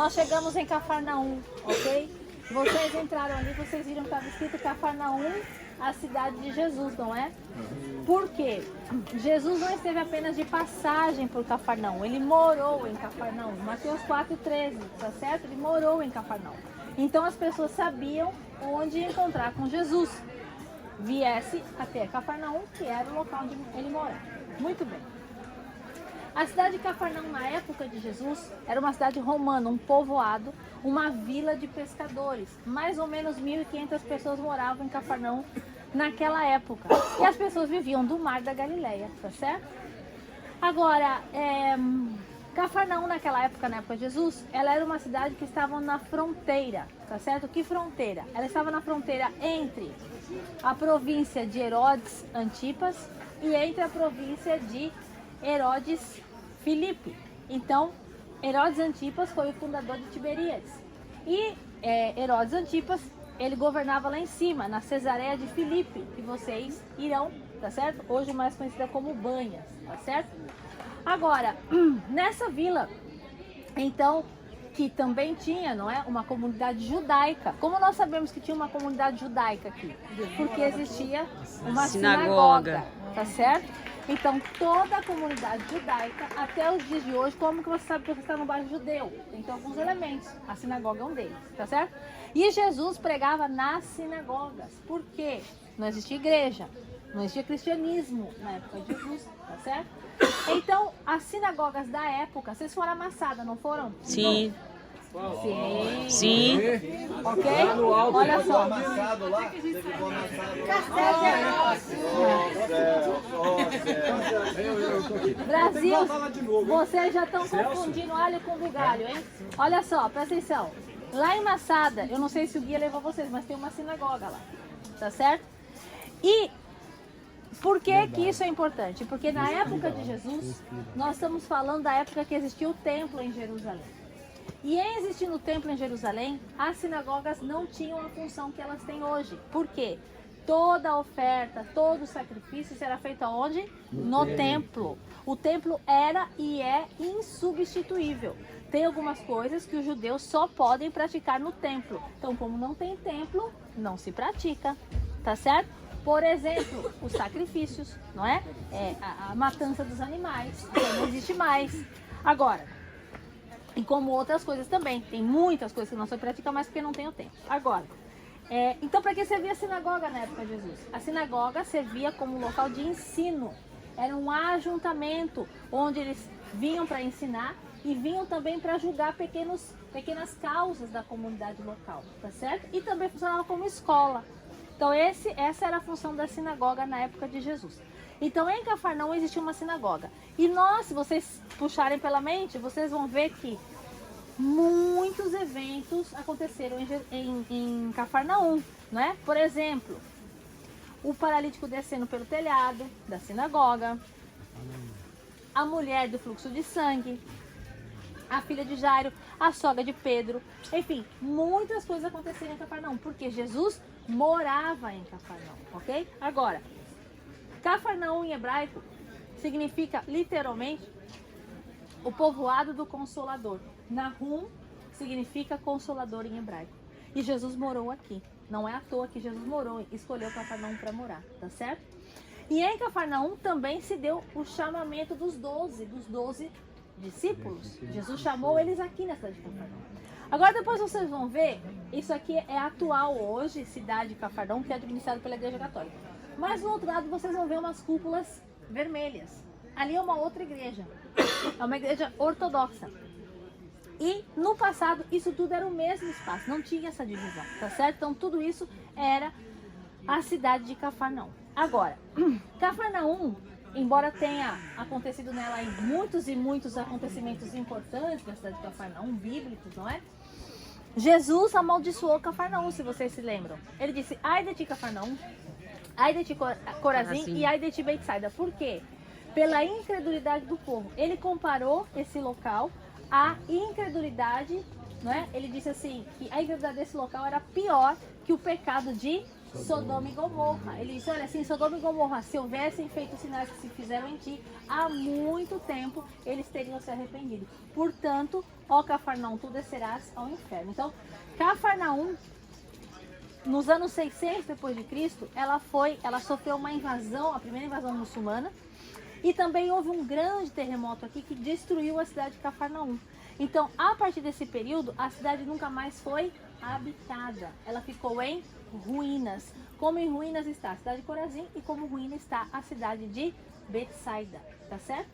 chegamos em Cafarnaum, ok? Vocês entraram ali, vocês viram que estava escrito Cafarnaum, a cidade de Jesus, não é? Por quê? Jesus não esteve apenas de passagem por Cafarnaum, ele morou em Cafarnaum. Mateus 4,13, tá certo? Ele morou em Cafarnaum. Então as pessoas sabiam onde encontrar com Jesus. Viesse até Cafarnaum, que era o local onde ele morava. Muito bem. A cidade de Cafarnaum, na época de Jesus, era uma cidade romana, um povoado, uma vila de pescadores. Mais ou menos 1.500 pessoas moravam em Cafarnaum naquela época. E as pessoas viviam do mar da Galileia, tá certo? Agora, Cafarnaum naquela época, na época de Jesus, ela era uma cidade que estava na fronteira, tá certo? Que fronteira? Ela estava na fronteira entre a província de Herodes Antipas e entre a província de Herodes Filipe. Então, Herodes Antipas foi o fundador de Tiberíades. E Herodes Antipas, ele governava lá em cima, na Cesareia de Filipe, que vocês irão, tá certo? Hoje mais conhecida como Banhas, tá certo? Agora, nessa vila, então, que também tinha, não é, uma comunidade judaica. Como nós sabemos que tinha uma comunidade judaica aqui? Porque existia uma sinagoga, tá certo? Então, toda a comunidade judaica, até os dias de hoje, como que você sabe que você está no bairro judeu? Tem alguns elementos, a sinagoga é um deles, tá certo? E Jesus pregava nas sinagogas. Por quê? Não existia igreja, não existia cristianismo na época de Jesus, tá certo? Então, as sinagogas da época, vocês foram amassadas, não foram? Sim. Sim. Sim. Ok? Olha só. Brasil, vocês já estão confundindo alho com bugalho, hein? Olha só, presta atenção. Lá em Massada, eu não sei se o guia levou vocês, mas tem uma sinagoga lá, tá certo? E por que que isso é importante? Porque na época de Jesus, nós estamos falando da época que existia o templo em Jerusalém. E em existindo o templo em Jerusalém, as sinagogas não tinham a função que elas têm hoje. Por quê? Toda a oferta, todo o sacrifício será feito aonde? No templo. O templo era e é insubstituível. Tem algumas coisas que os judeus só podem praticar no templo. Então, como não tem templo, não se pratica, tá certo? Por exemplo, os sacrifícios, não é? A matança dos animais, então não existe mais. Agora, e como outras coisas também, tem muitas coisas que não se pratica mais porque não tem o tempo. Agora, então para que servia a sinagoga na época de Jesus? A sinagoga servia como local de ensino. Era um ajuntamento onde eles vinham para ensinar e vinham também para julgar pequenas causas da comunidade local, tá certo? E também funcionava como escola. Então essa era a função da sinagoga na época de Jesus. Então em Cafarnaum existia uma sinagoga. E nós, se vocês puxarem pela mente, vocês vão ver que muitos eventos aconteceram em Cafarnaum, né? Por exemplo, o paralítico descendo pelo telhado da sinagoga, a mulher do fluxo de sangue, a filha de Jairo, a sogra de Pedro, enfim, muitas coisas aconteceram em Cafarnaum, porque Jesus morava em Cafarnaum, ok? Agora, Cafarnaum em hebraico significa literalmente o povoado do Consolador. Nahum significa consolador em hebraico. E Jesus morou aqui. Não é à toa que Jesus morou, escolheu Cafarnaum para morar, tá certo? E em Cafarnaum também se deu o chamamento dos 12 discípulos. Jesus chamou eles aqui na cidade de Cafarnaum. Agora depois vocês vão ver, isso aqui é atual hoje, cidade de Cafarnaum, que é administrada pela Igreja Católica. Mas no outro lado vocês vão ver umas cúpulas vermelhas. Ali é uma outra igreja. É uma igreja ortodoxa. E no passado isso tudo era o mesmo espaço, não tinha essa divisão, tá certo? Então tudo isso era a cidade de Cafarnaum. Agora, Cafarnaum, embora tenha acontecido nela aí muitos e muitos acontecimentos importantes da cidade de Cafarnaum, bíblicos, não é? Jesus amaldiçoou Cafarnaum, se vocês se lembram. Ele disse, ai de ti Cafarnaum, ai de ti Corazim e ai de ti Betsaida. Por quê? Pela incredulidade do povo. Ele comparou esse local à incredulidade, não é? Ele disse assim, que a incredulidade desse local era pior que o pecado de Sodoma e Gomorra. Ele disse, olha, assim, Sodoma e Gomorra, se houvessem feito os sinais que se fizeram em ti, há muito tempo eles teriam se arrependido. Portanto, ó Cafarnaum, tu descerás ao inferno. Então, Cafarnaum, nos anos 600 depois de Cristo, ela sofreu uma invasão, a primeira invasão muçulmana, e também houve um grande terremoto aqui que destruiu a cidade de Cafarnaum. Então, a partir desse período, a cidade nunca mais foi habitada. Ela ficou em ruínas. Como em ruínas está a cidade de Corazim e como ruína está a cidade de Betsaida, tá certo?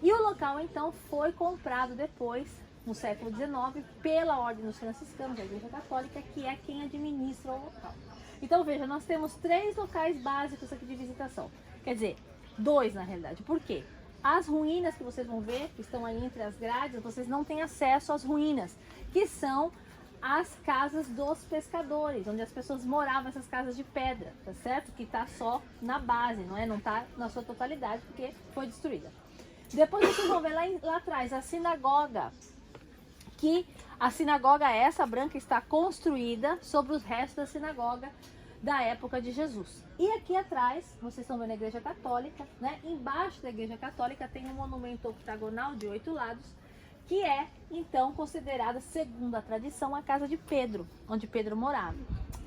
E o local, então, foi comprado depois, no século XIX, pela Ordem dos Franciscanos, da Igreja Católica, que é quem administra o local. Então, veja, nós temos 3 locais básicos aqui de visitação. Quer dizer, 2 na realidade. Por quê? As ruínas que vocês vão ver, que estão aí entre as grades, vocês não têm acesso às ruínas, que são as casas dos pescadores, onde as pessoas moravam, essas casas de pedra, tá certo? Que tá só na base, não tá na sua totalidade, porque foi destruída. Depois vocês vão ver lá atrás a sinagoga, que a sinagoga essa branca está construída sobre os restos da sinagoga da época de Jesus. E aqui atrás, vocês estão vendo a Igreja Católica, né? Embaixo da Igreja Católica tem um monumento octagonal de 8 lados, que é, então, considerada, segundo a tradição, a casa de Pedro, onde Pedro morava,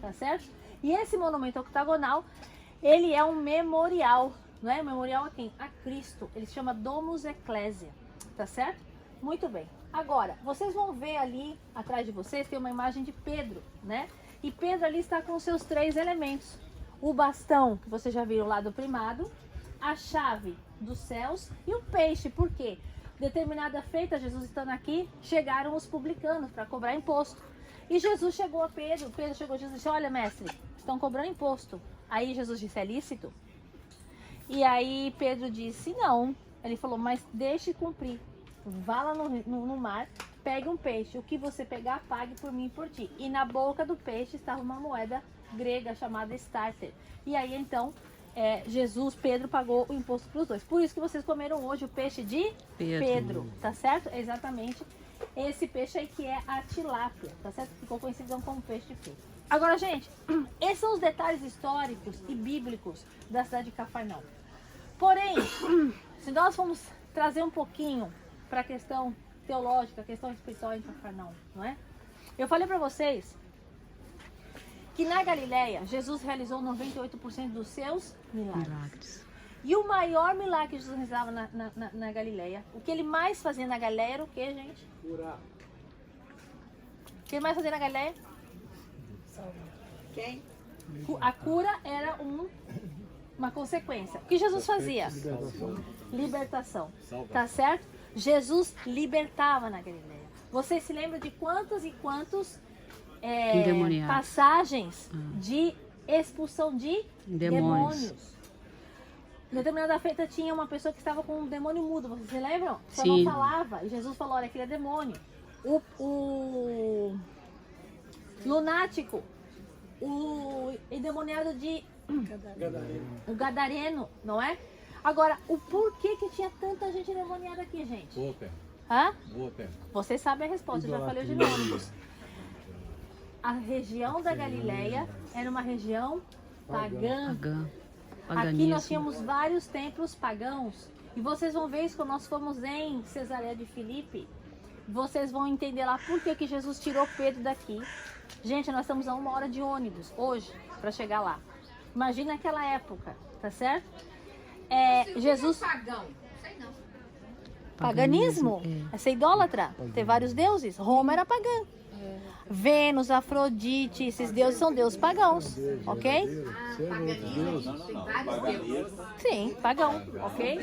tá certo? E esse monumento octagonal, ele é um memorial, não é? Memorial a quem? A Cristo. Ele se chama Domus Ecclesia, tá certo? Muito bem. Agora, vocês vão ver ali, atrás de vocês, tem uma imagem de Pedro, né? E Pedro ali está com os seus 3 elementos. O bastão, que vocês já viram lá do primado, a chave dos céus e o peixe. Por quê? Determinada feita, Jesus estando aqui, chegaram os publicanos para cobrar imposto. E Jesus chegou a Pedro, chegou a Jesus e disse, olha mestre, estão cobrando imposto. Aí Jesus disse, é lícito? E aí Pedro disse, não. Ele falou, mas deixe cumprir. Vá lá no mar, pegue um peixe. O que você pegar, pague por mim e por ti. E na boca do peixe estava uma moeda grega chamada starter. E aí então, Pedro pagou o imposto para os 2. Por isso que vocês comeram hoje o peixe de Pedro, tá certo? É exatamente esse peixe aí que é a tilápia, tá certo? Ficou conhecido como peixe de Pedro. Agora, gente, esses são os detalhes históricos e bíblicos da cidade de Cafarnaum. Porém, se nós formos trazer um pouquinho para a questão teológica, a questão espiritual em Cafarnaum, não é? Eu falei para vocês que na Galileia, Jesus realizou 98% dos seus milagres. E o maior milagre que Jesus realizava na Galileia, o que ele mais fazia na Galileia era o que, gente? Curar. O que ele mais fazia na Galileia? Quem? A cura era uma consequência. O que Jesus fazia? Libertação. Tá certo? Jesus libertava na Galileia. Vocês se lembram de quantos e quantos passagens de expulsão de demônios? Em determinada feita tinha uma pessoa que estava com um demônio mudo. Vocês se lembram? Só não falava. E Jesus falou, olha, aquele é demônio. O lunático, o endemoniado de o gadareno, não é? Agora, o porquê que tinha tanta gente endemoniada aqui, gente? Boa perna. Hã? Boa perna. Vocês sabem a resposta, eu já falei de ônibus. A região da Galileia era uma região pagã. Aqui nós tínhamos vários templos pagãos. E vocês vão ver isso quando nós fomos em Cesareia de Filipe. Vocês vão entender lá por que Jesus tirou Pedro daqui. Gente, nós estamos a 1 hora de ônibus hoje para chegar lá. Imagina aquela época, tá certo? Jesus... Pagão. Sei não. Paganismo? É ser idólatra, ter vários deuses. Roma era pagã. Vênus, Afrodite, esses deuses são deuses pagãos, ok? Paganismo. Tem vários deuses. Sim, pagão, ok?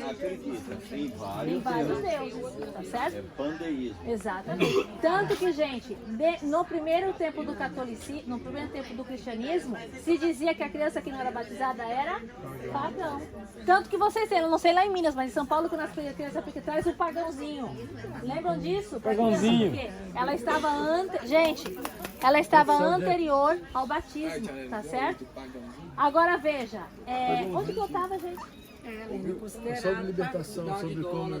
Tem vários deuses, tá certo? É pandeísmo. Exatamente. Tanto que, gente, no primeiro tempo do catolicismo, no primeiro tempo do cristianismo, se dizia que a criança que não era batizada era pagão. Tanto que vocês têm, eu não sei lá em Minas, mas em São Paulo, quando as crianças ficam traz o pagãozinho. Lembram disso? Pagãozinho. Ela estava gente, ela estava anterior ao batismo, tá certo? Agora veja, onde que eu estava, gente? Sobre libertação, sobre como...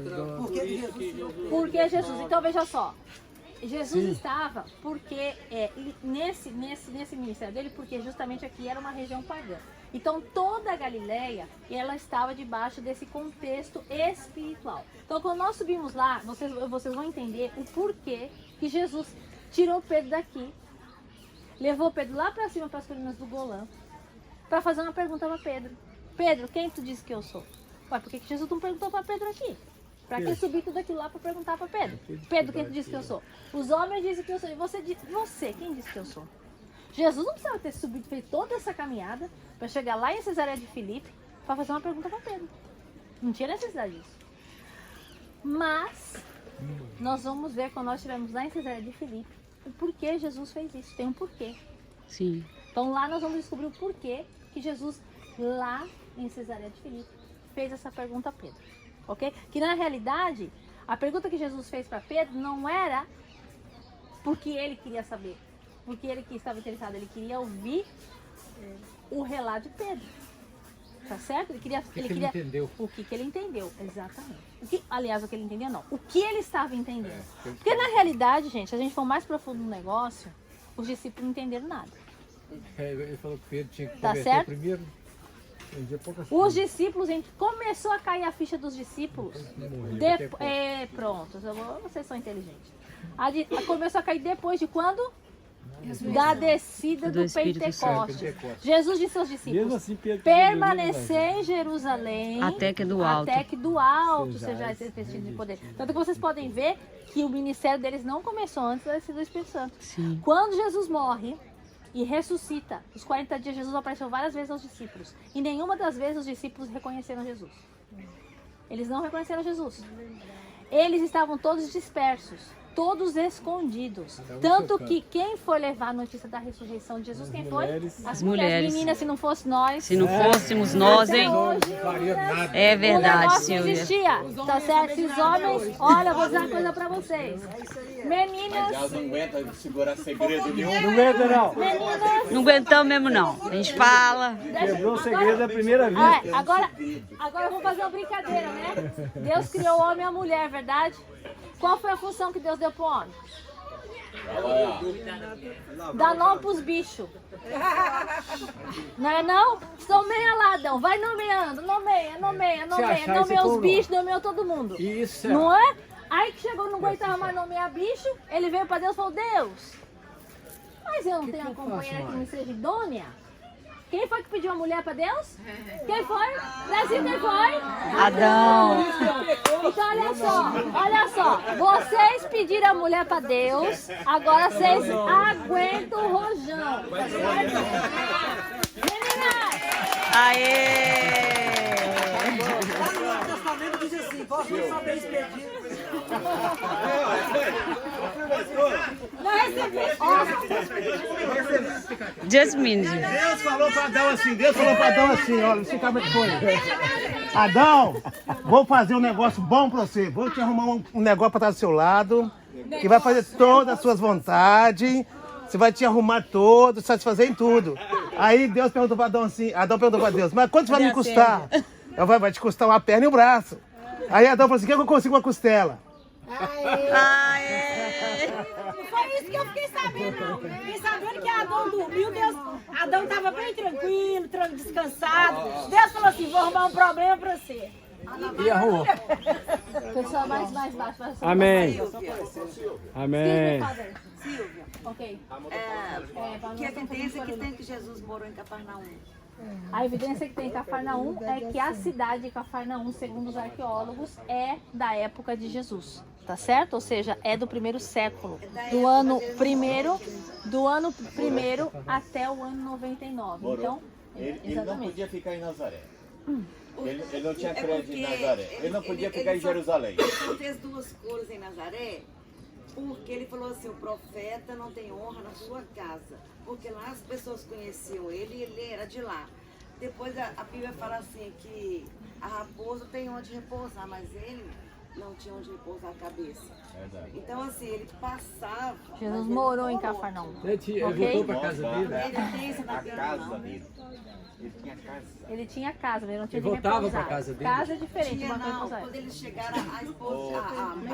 Porque Jesus, então veja só, Jesus estava porque nesse ministério dele, porque justamente aqui era uma região pagã. Então toda a Galileia, ela estava debaixo desse contexto espiritual. Então quando nós subimos lá, vocês vão entender o porquê que Jesus tirou Pedro daqui, levou Pedro lá para cima, para as colinas do Golã, para fazer uma pergunta para Pedro. Pedro, quem tu disse que eu sou? Ué, por que Jesus não perguntou para Pedro aqui? Para que subir tudo aquilo lá para perguntar para Pedro? Pedro, quem tu disse que eu sou? Os homens dizem que eu sou. E você, quem disse que eu sou? Jesus não precisava ter subido, feito toda essa caminhada para chegar lá em Cesareia de Filipe para fazer uma pergunta para Pedro. Não tinha necessidade disso. Mas nós vamos ver quando nós estivermos lá em Cesareia de Filipe o porquê Jesus fez isso. Tem um porquê. Sim. Então lá nós vamos descobrir o porquê que Jesus lá em Cesareia de Filipe fez essa pergunta a Pedro. Ok? Que na realidade a pergunta que Jesus fez para Pedro não era porque ele queria saber, porque ele que estava interessado, ele queria ouvir o relato de Pedro. Tá certo? Ele queria entendeu? O que ele entendeu, exatamente. Aliás, o que ele entendeu não. O que ele estava entendendo. Porque na realidade, gente, se a gente for mais profundo no negócio, os discípulos não entenderam nada. Ele falou que Pedro tinha que Tá converter certo? primeiro. Os discípulos, gente, começou a cair a ficha dos discípulos. Pronto, vocês são inteligentes. Começou a cair depois de quando? Da descida do Pentecostes. Jesus disse aos discípulos: permanecer em Jerusalém até que do alto seja revestido de poder. Tanto que vocês podem ver que o ministério deles não começou antes da descida do Espírito Santo. Sim. Quando Jesus morre e ressuscita, os 40 dias Jesus apareceu várias vezes aos discípulos. E nenhuma das vezes os discípulos reconheceram Jesus. Eles não reconheceram Jesus. Eles estavam todos dispersos, todos escondidos. Tanto que quem foi levar a notícia da ressurreição de Jesus, quem foi? As mulheres. Meninas, se não fosse nós. Se não fôssemos nós, hein? É verdade, o Silvia. existia, tá certo? Esses homens, olha, eu vou dizer uma coisa pra vocês. Meninas, Elas não aguentam segurar segredo nenhum. Não aguenta, não. meninas. Não aguentamos mesmo, não. A gente fala. Quebrou o segredo da primeira vez. Agora eu vou fazer uma brincadeira, né? Deus criou o homem e a mulher, verdade? Qual foi a função que Deus deu pro homem? Dar nome pros bichos. Não é não? Nomeia lá, Adão. Vai nomeando. Nomeia. Nomeia os bichos, nomeou todo mundo. Isso. Não é? Aí que chegou, não aguentava mais nomear bicho, ele veio pra Deus e falou: Deus, mas eu não tenho uma companheira que me seja idônea? Quem foi que pediu a mulher pra Deus? Quem foi? Brasil, quem foi? Adão. Então olha só, vocês pediram a mulher pra Deus, agora vocês aguentam o rojão. Tá certo? Meninas! Aê! O Testamento diz assim: posso não saber expedir. Não recebi. Just minute. Deus falou para Adão assim, olha, esse cabra que foi. Adão, vou fazer um negócio bom para você. Vou te arrumar um negócio para estar do seu lado, que vai fazer todas as suas vontades. Você vai te arrumar todo, satisfazer em tudo. Aí Deus perguntou para Adão assim, Adão perguntou para Deus: mas quanto vai me custar? Vai te custar uma perna e um braço. Aí Adão falou assim: que eu consigo uma costela? Não foi isso que eu fiquei sabendo, não. Fiquei sabendo que Adão dormiu, Adão estava bem tranquilo, descansado. Deus falou assim: vou arrumar um problema para você. E arrumou. Pessoal mais baixo. Amém. Amém. Silvia, Ok. que evidência que tem que Jesus morou em Cafarnaum? A evidência que tem em Cafarnaum é que a cidade de Cafarnaum, segundo os arqueólogos, é da época de Jesus, tá certo? Ou seja, é do primeiro século, do ano primeiro até o ano 99. Então, Ele não podia ficar em Nazaré. Ele não tinha crédito em Nazaré. Ele não podia ficar em Jerusalém. Ele fez duas cores em Nazaré, porque ele falou assim: o profeta não tem honra na sua casa. Porque lá as pessoas conheciam ele e ele era de lá. Depois a Bíblia fala assim que a raposa tem onde repousar, mas ele não tinha onde repousar a cabeça. Verdade. Então assim, ele passava. Jesus morou em Cafarnaum. Ele voltou para casa dele. Ele tem isso na A Bíblia, casa não. dele. Ele tinha casa. Ele tinha casa, mas ele não tinha Ele de voltava repousar. pra casa dele? Casa é diferente, Tinha, uma coisa não, repousar. quando eles chegaram, a esposa, a A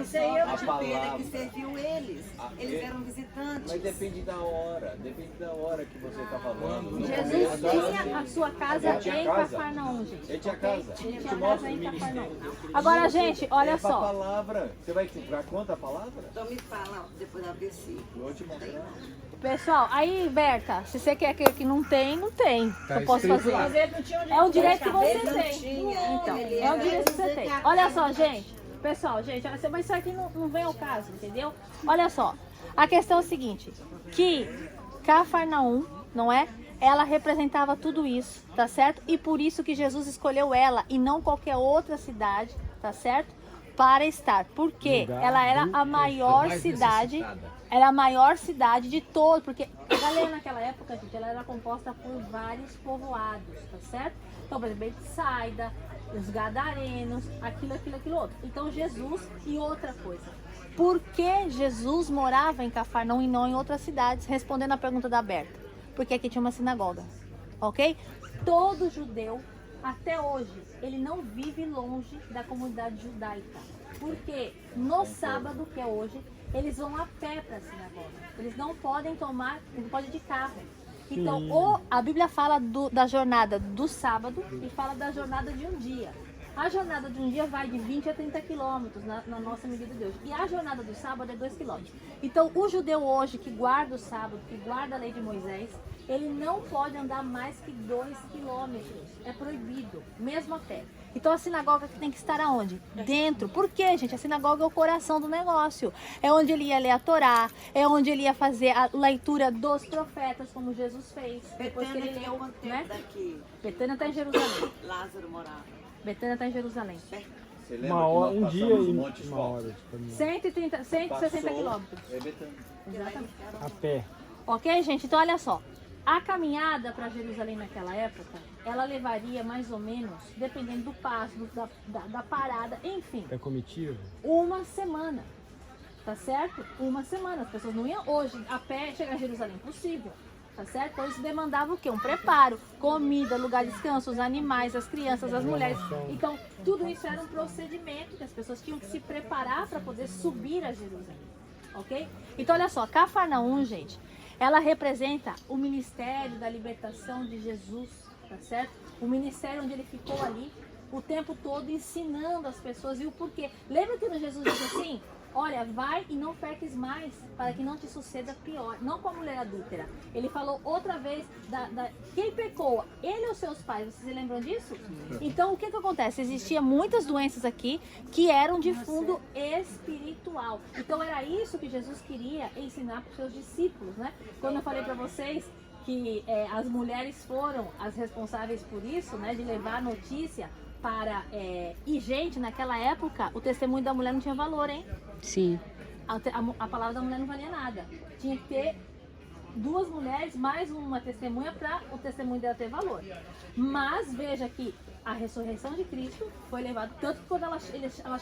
sogra de Pedro palavra. que serviu eles. A Eles eram visitantes. Mas depende da hora que você está falando. No Jesus começo, tinha a sua casa Ele tinha em casa. Cafarnaum, gente. Ele tinha ok? casa. Ele Te tinha mostra casa o em Cafarnaum. ministério. Agora, gente, olha É pra só. palavra. Você vai dar conta a palavra? Então me fala, depois da versículo. Eu vou te mostrar. Pessoal, aí, Berta, se você quer que não tem, não tem. Eu posso fazer. É um direito que você tem. Então, é um direito que você tem. Olha só, gente. Pessoal, gente, mas isso aqui não vem ao caso, entendeu? Olha só. A questão é o seguinte, que Cafarnaum, não é? Ela representava tudo isso, tá certo? E por isso que Jesus escolheu ela e não qualquer outra cidade, tá certo? Para estar. Porque ela era a maior cidade. Era a maior cidade de todo, porque Galileia naquela época, gente, ela era composta por vários povoados, tá certo? Então, por exemplo, Betsaida, os Gadarenos, aquilo outro. Então, Jesus e outra coisa. Por que Jesus morava em Cafarnaum e não em outras cidades? Respondendo a pergunta da Berta. Porque aqui tinha uma sinagoga, ok? Todo judeu, até hoje, ele não vive longe da comunidade judaica. Porque no sábado, que é hoje, eles vão a pé para a sinagoga. Eles não podem ir de carro. Então, a Bíblia fala da jornada do sábado e fala da jornada de um dia. A jornada de um dia vai de 20 a 30 quilômetros na nossa medida de hoje. E a jornada do sábado é 2 quilômetros. Então, o judeu hoje que guarda o sábado, que guarda a lei de Moisés, ele não pode andar mais que 2 quilômetros. É proibido, mesmo a pé. Então a sinagoga tem que estar aonde? Dentro. Por quê, gente? A sinagoga é o coração do negócio. É onde ele ia ler a Torá, é onde ele ia fazer a leitura dos profetas, como Jesus fez. Depois que ele Betânia, leu, quanto tempo né? daqui? Betânia está em Jerusalém. Lázaro morava. Betânia está em Jerusalém. Você lembra Uma hora, que um nós dia passamos e um monte de uma volta? hora. de caminhada. 160 quilômetros. É Betânia. Exatamente. A pé. Ok, gente? Então, olha só. A caminhada para Jerusalém naquela época, ela levaria mais ou menos, dependendo do passo, da parada, enfim, É comitiva? uma semana. Tá certo? Uma semana. As pessoas não iam hoje a pé chegar a Jerusalém. Impossível. Tá certo? Então isso demandava o quê? Um preparo, comida, lugar de descanso, os animais, as crianças, as mulheres. Então, tudo isso era um procedimento que as pessoas tinham que se preparar para poder subir a Jerusalém. Ok? Então, olha só, Cafarnaum, gente, ela representa o ministério da libertação de Jesus, tá certo? O ministério onde ele ficou ali o tempo todo ensinando as pessoas e o porquê. Lembra que Jesus disse assim? Olha, vai e não peques mais, para que não te suceda pior. Não com a mulher adúltera. Ele falou outra vez, quem pecou? Ele ou seus pais? Vocês se lembram disso? Então, o que acontece? Existiam muitas doenças aqui que eram de fundo espiritual. Então, era isso que Jesus queria ensinar para os seus discípulos, né? Quando eu falei para vocês que as mulheres foram as responsáveis por isso, né? De levar a notícia para... E, gente, naquela época, o testemunho da mulher não tinha valor, hein? Sim. A palavra da mulher não valia nada. Tinha que ter 2 mulheres mais uma testemunha para o testemunho dela ter valor. Mas veja que a ressurreição de Cristo foi levada. Tanto que quando elas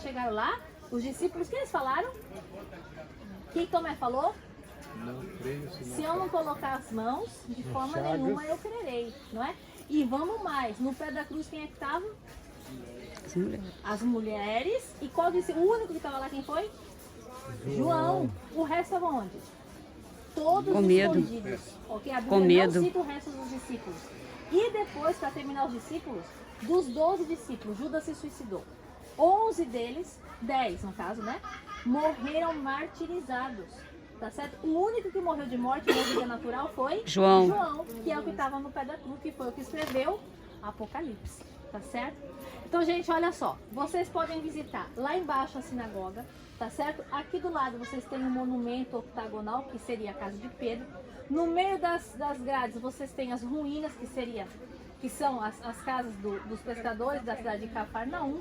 chegaram lá, os discípulos, o que eles falaram? O que Tomé falou? Se eu não colocar as mãos, de forma nenhuma eu crerei, não é? E vamos mais, no pé da cruz quem é que estava? As mulheres. E qual disse? O único que estava lá quem foi? João. O resto estava onde? Todos Com medo. escondidos. Ok? A Com Bíblia medo. não cita o resto dos discípulos. E depois, para terminar os discípulos, dos 12 discípulos, Judas se suicidou. 11 deles, 10 no caso, né? Morreram martirizados. Tá certo? O único que morreu de morte na vida natural foi João. João, que é o que estava no pé da cruz, que foi o que escreveu Apocalipse. Tá certo? Então, gente, olha só. Vocês podem visitar lá embaixo a sinagoga, tá certo? Aqui do lado vocês têm um monumento octagonal, que seria a casa de Pedro. No meio das grades vocês têm as ruínas, que são as casas dos pescadores da cidade de Cafarnaum.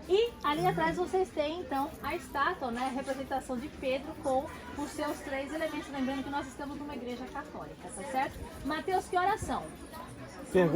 E ali atrás vocês têm, então, a estátua, né? A representação de Pedro com os seus 3 elementos. Lembrando que nós estamos numa igreja católica, tá certo? Mateus, que oração? Pergunta.